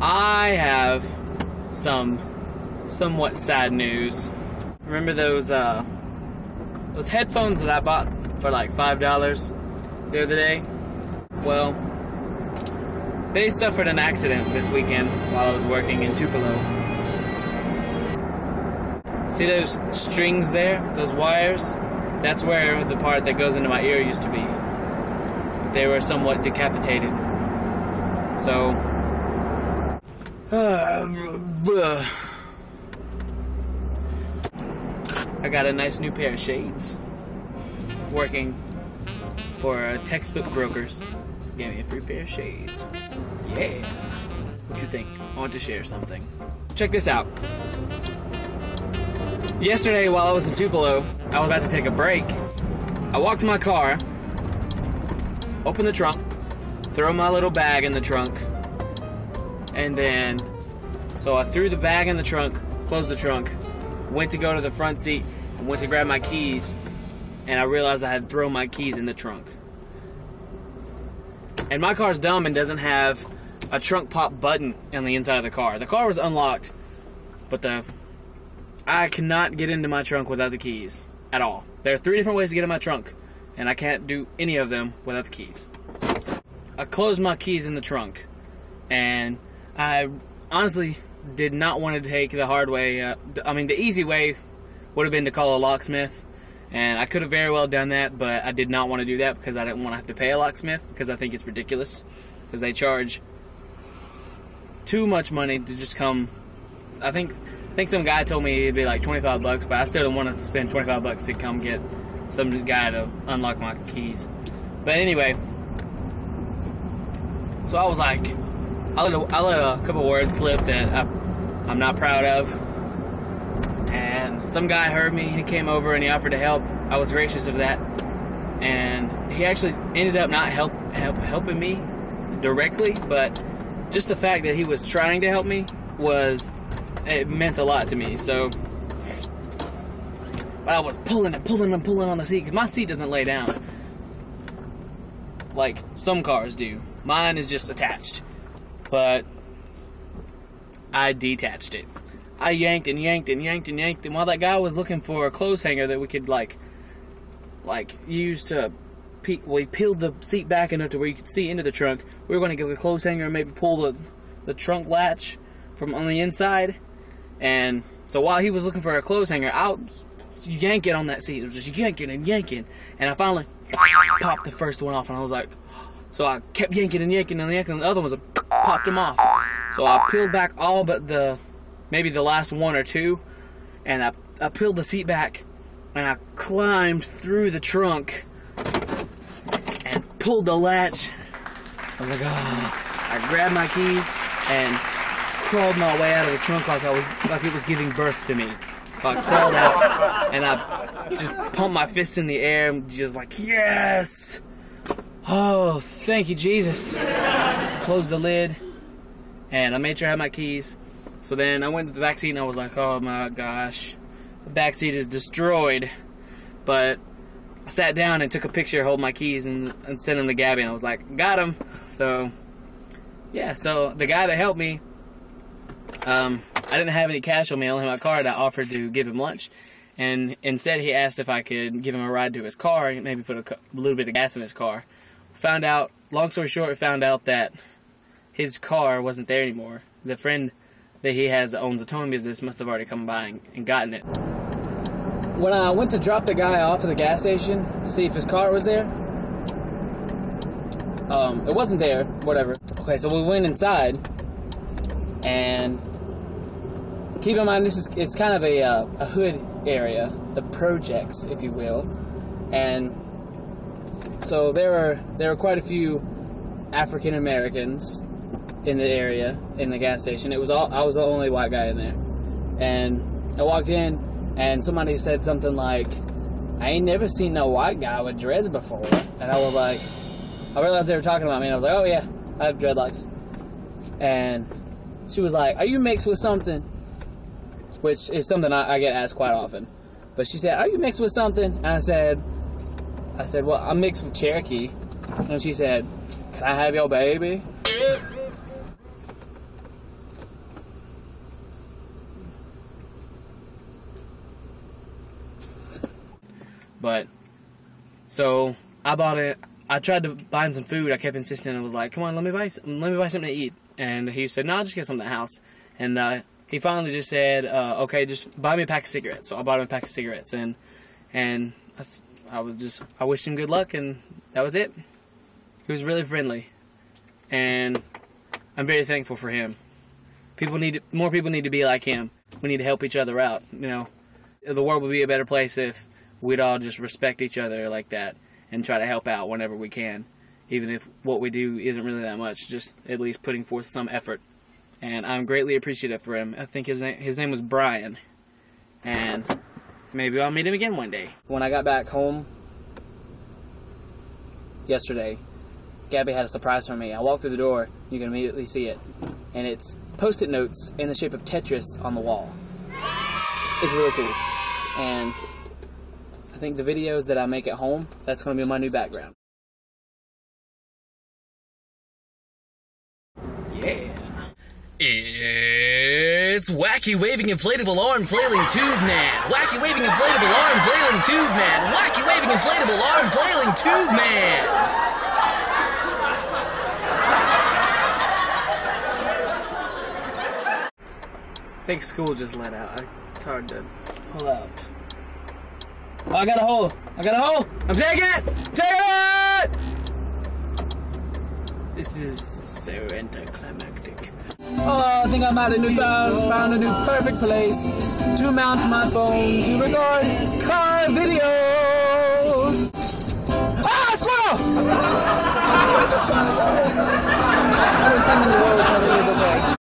I have some somewhat sad news. Remember those headphones that I bought for like $5 the other day? Well, they suffered an accident this weekend while I was working in Tupelo. See those strings there? Those wires? That's where the part that goes into my ear used to be. But they were somewhat decapitated. So, I got a nice new pair of shades. Working for textbook brokers. Gave me a free pair of shades. Yeah. What you think? I want to share something. Check this out. Yesterday, while I was in Tupelo, I was about to take a break. I walked to my car, opened the trunk, throw my little bag in the trunk, and then, so I threw the bag in the trunk, closed the trunk, went to go to the front seat, and went to grab my keys, and I realized I had thrown my keys in the trunk. And my car's dumb and doesn't have a trunk pop button on the inside of the car. The car was unlocked, but I cannot get into my trunk without the keys at all. There are 3 different ways to get in my trunk, and I can't do any of them without the keys. I closed my keys in the trunk, and I honestly did not want to take the hard way. The easy way would have been to call a locksmith, and I could have very well done that, but I did not want to do that because I didn't want to have to pay a locksmith, because I think it's ridiculous, because they charge too much money to just come. I think some guy told me it'd be like $25, but I still don't want to spend $25 to come get some guy to unlock my keys. But anyway, so I was like, I let a couple words slip that I'm not proud of. And some guy heard me, he came over and he offered to help. I was gracious of that. And he actually ended up not helping me directly, but just the fact that he was trying to help me it meant a lot to me. So I was pulling on the seat, because my seat doesn't lay down like some cars do. Mine is just attached, but I detached it. I yanked and yanked and yanked and yanked, and while that guy was looking for a clothes hanger that we could like use to we peeled the seat back enough to where you could see into the trunk. We were going to get the clothes hanger and maybe pull the trunk latch from on the inside. And so while he was looking for a clothes hanger, I'll yank it on that seat. It was just yanking and yanking, and I finally popped the first one off, and I was like, so I kept yanking and yanking and yanking, and the other ones popped them off. So I peeled back all but maybe the last 1 or 2, and I peeled the seat back, and I climbed through the trunk and pulled the latch. I was like, oh. I grabbed my keys and crawled my way out of the trunk like it was giving birth to me. So I crawled out and I just pumped my fist in the air and just like, yes! Oh, thank you, Jesus. Closed the lid and I made sure I had my keys. So then I went to the back seat and I was like, oh my gosh, the back seat is destroyed. But I sat down and took a picture holding my keys and sent them to Gabby, and I was like, got him. So yeah, so the guy that helped me, I didn't have any cash on me, I only had my card. I offered to give him lunch, and instead he asked if I could give him a ride to his car and maybe put a little bit of gas in his car. Found out, long story short, we found out that his car wasn't there anymore. The friend that he has that owns a towing business must have already come by and gotten it. When I went to drop the guy off at the gas station to see if his car was there, it wasn't there, whatever. Okay, so we went inside, and keep in mind it's kind of a hood area, the projects, if you will, and so there were quite a few African Americans in the area, in the gas station. I was the only white guy in there, and I walked in, and somebody said something like, I ain't never seen no white guy with dreads before. And I was like, I realized they were talking about me, and I was like, oh yeah, I have dreadlocks. And she was like, are you mixed with something? Which is something I get asked quite often. But she said, are you mixed with something? And I said, well, I'm mixed with Cherokee. And she said, can I have your baby? But so I bought it. I tried to buy him some food. I kept insisting. I was like, "Come on, let me buy something to eat." And he said, "No, I'll just get something at the house." And he finally just said, "Okay, just buy me a pack of cigarettes." So I bought him a pack of cigarettes, and I wished him good luck, and that was it. He was really friendly, and I'm very thankful for him. More people need to be like him. We need to help each other out. You know, the world would be a better place if we'd all just respect each other like that and try to help out whenever we can, even if what we do isn't really that much. Just at least putting forth some effort. And I'm greatly appreciative for him. I think his name was Brian, and maybe I'll meet him again one day. When I got back home yesterday, Gabby had a surprise for me. I walked through the door, you can immediately see it, and it's Post-it notes in the shape of Tetris on the wall. It's really cool, and I think the videos that I make at home, that's going to be my new background. Yeah. It's Wacky Waving Inflatable Arm Flailing Tube Man! Wacky Waving Inflatable Arm Flailing Tube Man! Wacky Waving Inflatable Arm Flailing Tube Man! I think school just let out. It's hard to pull up. Oh, I got a hole! I got a hole! I'm taking it! Take it! This is so anticlimactic. Oh, I think I'm at a new town. Found a new perfect place to mount my phone to record car videos. Ah, squirrel! Where'd the squirrel go? Everything in the world, so it is okay.